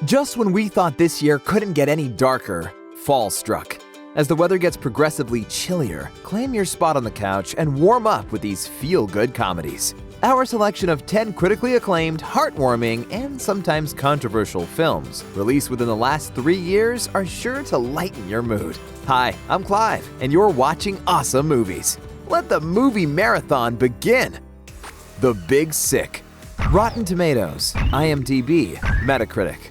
Just when we thought this year couldn't get any darker, fall struck. As the weather gets progressively chillier, claim your spot on the couch and warm up with these feel-good comedies. Our selection of 10 critically acclaimed, heartwarming, and sometimes controversial films released within the last 3 years are sure to lighten your mood. Hi, I'm Clive, and you're watching Awesome Movies. Let the movie marathon begin! The Big Sick. Rotten Tomatoes, IMDb, Metacritic.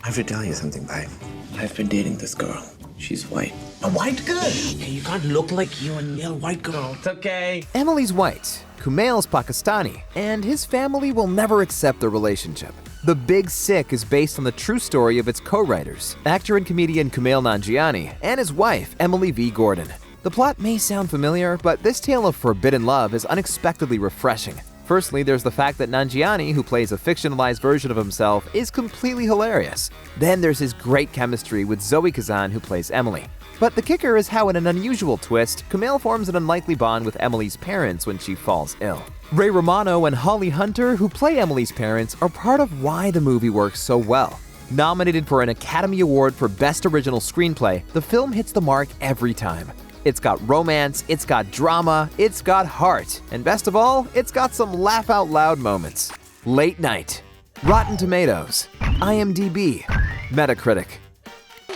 I have to tell you something, babe. I've been dating this girl. She's white. A white girl? Hey, you can't look like you and a white girl. It's okay. Emily's white, Kumail's Pakistani, and his family will never accept their relationship. The Big Sick is based on the true story of its co-writers, actor and comedian Kumail Nanjiani, and his wife, Emily V. Gordon. The plot may sound familiar, but this tale of forbidden love is unexpectedly refreshing. Firstly, there's the fact that Nanjiani, who plays a fictionalized version of himself, is completely hilarious. Then there's his great chemistry with Zoe Kazdan, who plays Emily. But the kicker is how, in an unusual twist, Kumail forms an unlikely bond with Emily's parents when she falls ill. Ray Romano and Holly Hunter, who play Emily's parents, are part of why the movie works so well. Nominated for an Academy Award for Best Original Screenplay, the film hits the mark every time. It's got romance, it's got drama, it's got heart, and best of all, it's got some laugh-out-loud moments. Late Night. Rotten Tomatoes, IMDb, Metacritic.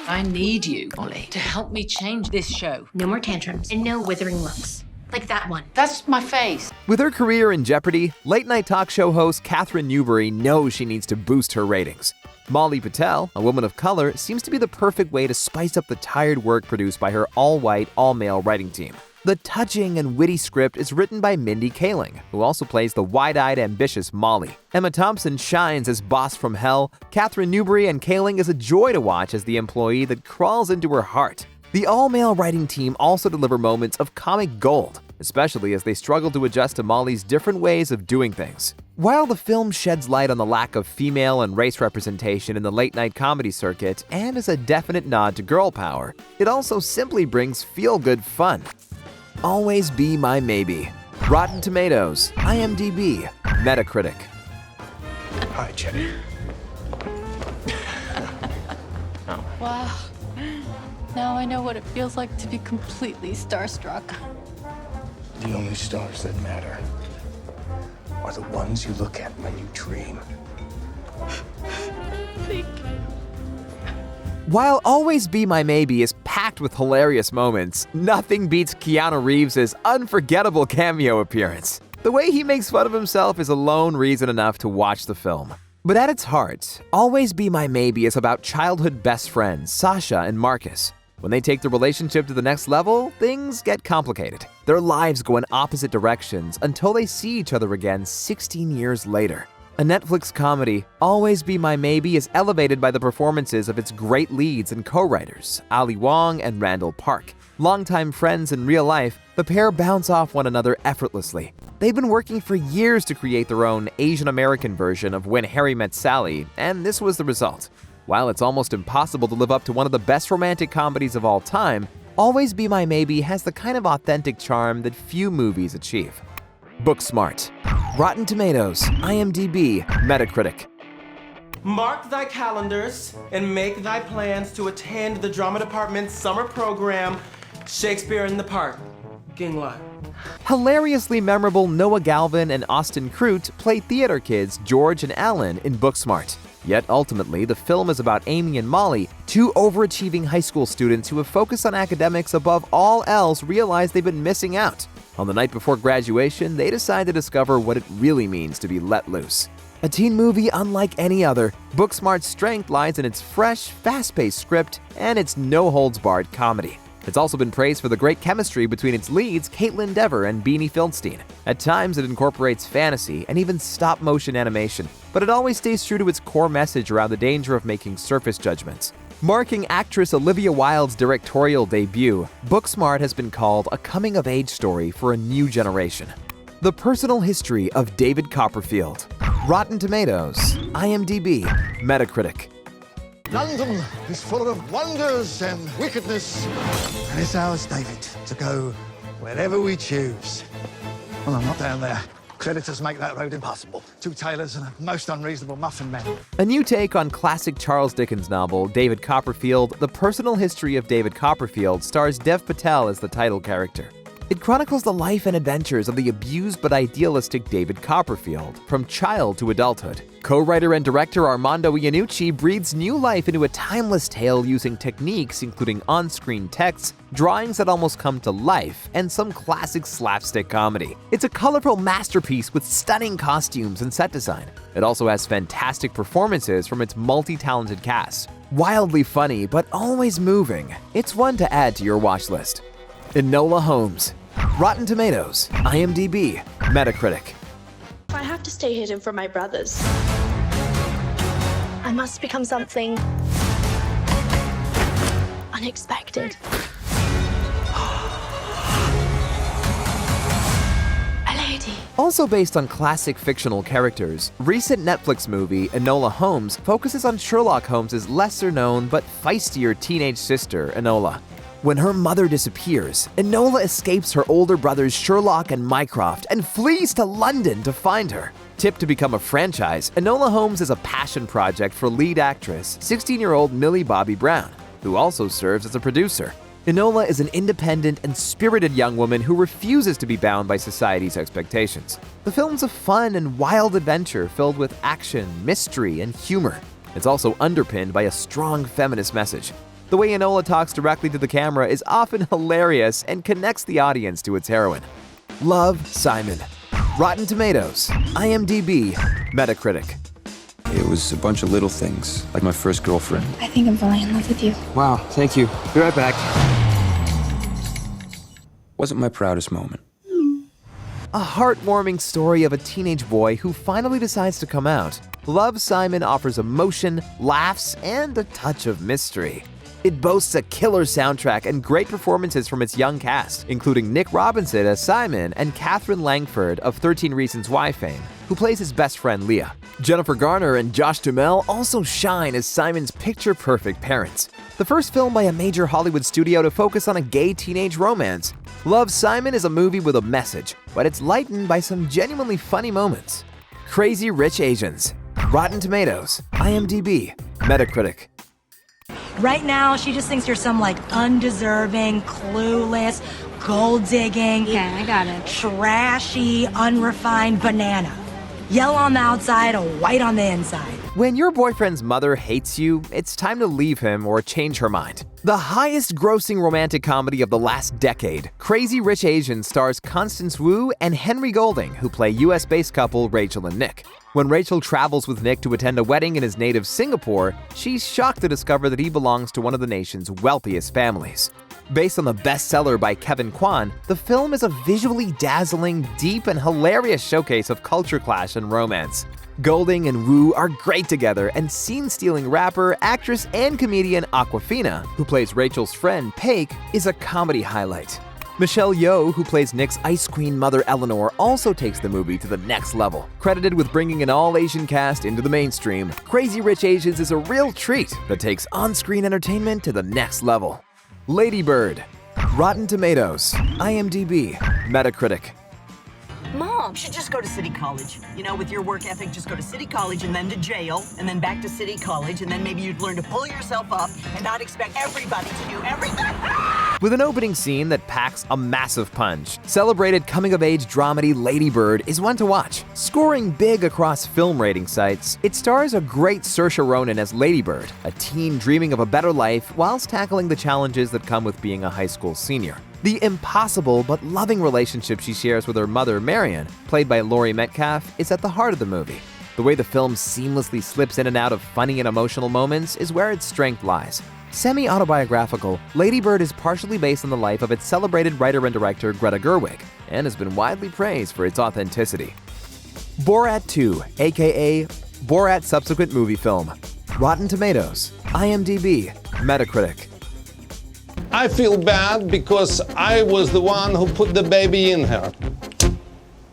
I need you, Molly, to help me change this show. No more tantrums and no withering looks. Like that one. That's my face. With her career in jeopardy, late-night talk show host Catherine Newbury knows she needs to boost her ratings. Millie Patel, a woman of color, seems to be the perfect way to spice up the tired work produced by her all-white, all-male writing team. The touching and witty script is written by Mindy Kaling, who also plays the wide-eyed, ambitious Molly. Emma Thompson shines as boss from hell. Catherine Newbury and Kaling is a joy to watch as the employee that crawls into her heart. The all-male writing team also deliver moments of comic gold, especially as they struggle to adjust to Molly's different ways of doing things. While the film sheds light on the lack of female and race representation in the late-night comedy circuit and is a definite nod to girl power, it also simply brings feel-good fun. Always Be My Maybe. Rotten Tomatoes, IMDb, Metacritic. Hi, Jenny. Wow. Now I know what it feels like to be completely starstruck. The only stars that matter are the ones you look at when you dream. Thank you. While Always Be My Maybe is packed with hilarious moments, nothing beats Keanu Reeves' unforgettable cameo appearance. The way he makes fun of himself is alone reason enough to watch the film. But at its heart, Always Be My Maybe is about childhood best friends Sasha and Marcus. When they take the relationship to the next level, things get complicated. Their lives go in opposite directions until they see each other again 16 years later. A Netflix comedy, Always Be My Maybe is elevated by the performances of its great leads and co-writers, Ali Wong and Randall Park. Longtime friends in real life, the pair bounce off one another effortlessly. They've been working for years to create their own Asian American version of When Harry Met Sally, and this was the result. While it's almost impossible to live up to one of the best romantic comedies of all time, Always Be My Maybe has the kind of authentic charm that few movies achieve. Booksmart. Rotten Tomatoes, IMDb, Metacritic. Mark thy calendars and make thy plans to attend the drama department's summer program, Shakespeare in the Park. Gingla. Hilariously memorable Noah Galvin and Austin Crute play theater kids George and Alan in Booksmart. Yet ultimately, the film is about Amy and Molly, two overachieving high school students who have focused on academics above all else realize they've been missing out. On the night before graduation, they decide to discover what it really means to be let loose. A teen movie unlike any other, Booksmart's strength lies in its fresh, fast-paced script and its no-holds-barred comedy. It's also been praised for the great chemistry between its leads, Caitlin Dever and Beanie Feldstein. At times, it incorporates fantasy and even stop-motion animation, but it always stays true to its core message around the danger of making surface judgments. Marking actress Olivia Wilde's directorial debut, Booksmart has been called a coming-of-age story for a new generation. The Personal History of David Copperfield. Rotten Tomatoes, IMDb, Metacritic. London is full of wonders and wickedness, and it's ours, David, to go wherever we choose. Well, I'm not down there. Creditors make that road impossible. 2 tailors and a most unreasonable muffin man. A new take on classic Charles Dickens novel, David Copperfield, The Personal History of David Copperfield, stars Dev Patel as the title character. It chronicles the life and adventures of the abused but idealistic David Copperfield, from child to adulthood. Co-writer and director Armando Iannucci breathes new life into a timeless tale using techniques including on-screen texts, drawings that almost come to life, and some classic slapstick comedy. It's a colorful masterpiece with stunning costumes and set design. It also has fantastic performances from its multi-talented cast. Wildly funny, but always moving. It's one to add to your watch list. Enola Holmes. Rotten Tomatoes, IMDb, Metacritic. I have to stay hidden from my brothers. I must become something unexpected. A lady. Also based on classic fictional characters, recent Netflix movie Enola Holmes focuses on Sherlock Holmes' lesser-known but feistier teenage sister, Enola. When her mother disappears, Enola escapes her older brothers Sherlock and Mycroft and flees to London to find her. Tipped to become a franchise, Enola Holmes is a passion project for lead actress, 16-year-old Millie Bobby Brown, who also serves as a producer. Enola is an independent and spirited young woman who refuses to be bound by society's expectations. The film's a fun and wild adventure filled with action, mystery, and humor. It's also underpinned by a strong feminist message. The way Enola talks directly to the camera is often hilarious and connects the audience to its heroine. Love, Simon. Rotten Tomatoes, IMDb, Metacritic. It was a bunch of little things, like my first girlfriend. I think I'm falling in love with you. Wow, thank you. Be right back. Wasn't my proudest moment. A heartwarming story of a teenage boy who finally decides to come out. Love, Simon offers emotion, laughs, and a touch of mystery. It boasts a killer soundtrack and great performances from its young cast, including Nick Robinson as Simon and Catherine Langford of 13 Reasons Why fame, who plays his best friend Leah. Jennifer Garner and Josh Duhamel also shine as Simon's picture-perfect parents. The first film by a major Hollywood studio to focus on a gay teenage romance. Love, Simon is a movie with a message, but it's lightened by some genuinely funny moments. Crazy Rich Asians. Rotten Tomatoes, IMDb, Metacritic. Right now, she just thinks you're some, undeserving, clueless, gold-digging... Yeah, I got it. ...trashy, unrefined banana. Yellow on the outside, white on the inside. When your boyfriend's mother hates you, it's time to leave him or change her mind. The highest-grossing romantic comedy of the last decade, Crazy Rich Asians stars Constance Wu and Henry Golding, who play US-based couple Rachel and Nick. When Rachel travels with Nick to attend a wedding in his native Singapore, she's shocked to discover that he belongs to one of the nation's wealthiest families. Based on the bestseller by Kevin Kwan, the film is a visually dazzling, deep, and hilarious showcase of culture clash and romance. Golding and Wu are great together, and scene-stealing rapper, actress, and comedian Akwafina, who plays Rachel's friend Paik, is a comedy highlight. Michelle Yeoh, who plays Nick's Ice Queen mother Eleanor, also takes the movie to the next level. Credited with bringing an all-Asian cast into the mainstream, Crazy Rich Asians is a real treat that takes on-screen entertainment to the next level. Lady Bird. Rotten Tomatoes, IMDb, Metacritic. Mom, you should just go to City College. You know, with your work ethic, just go to City College and then to jail, and then back to City College, and then maybe you'd learn to pull yourself up and not expect everybody to do everything. With an opening scene that packs a massive punch, celebrated coming-of-age dramedy Lady Bird is one to watch. Scoring big across film rating sites, it stars a great Saoirse Ronan as Lady Bird, a teen dreaming of a better life whilst tackling the challenges that come with being a high school senior. The impossible but loving relationship she shares with her mother, Marion, played by Laurie Metcalf, is at the heart of the movie. The way the film seamlessly slips in and out of funny and emotional moments is where its strength lies. Semi-autobiographical, Lady Bird is partially based on the life of its celebrated writer and director Greta Gerwig, and has been widely praised for its authenticity. Borat 2, aka Borat subsequent movie film. Rotten Tomatoes, IMDb, Metacritic. I feel bad because I was the one who put the baby in her.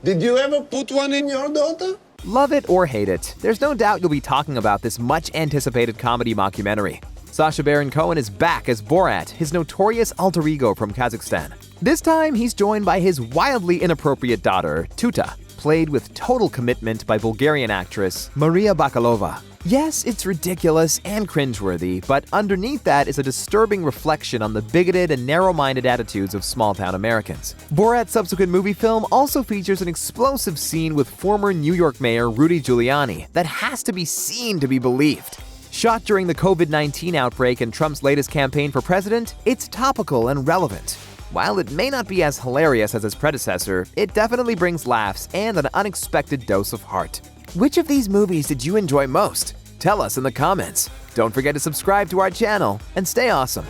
Did you ever put one in your daughter? Love it or hate it, there's no doubt you'll be talking about this much-anticipated comedy mockumentary. Sasha Baron Cohen is back as Borat, his notorious alter ego from Kazakhstan. This time, he's joined by his wildly inappropriate daughter, Tuta, played with total commitment by Bulgarian actress Maria Bakalova. Yes, it's ridiculous and cringeworthy, but underneath that is a disturbing reflection on the bigoted and narrow-minded attitudes of small-town Americans. Borat's subsequent movie film also features an explosive scene with former New York Mayor Rudy Giuliani that has to be seen to be believed. Shot during the COVID-19 outbreak and Trump's latest campaign for president, it's topical and relevant. While it may not be as hilarious as its predecessor, it definitely brings laughs and an unexpected dose of heart. Which of these movies did you enjoy most? Tell us in the comments. Don't forget to subscribe to our channel and stay awesome.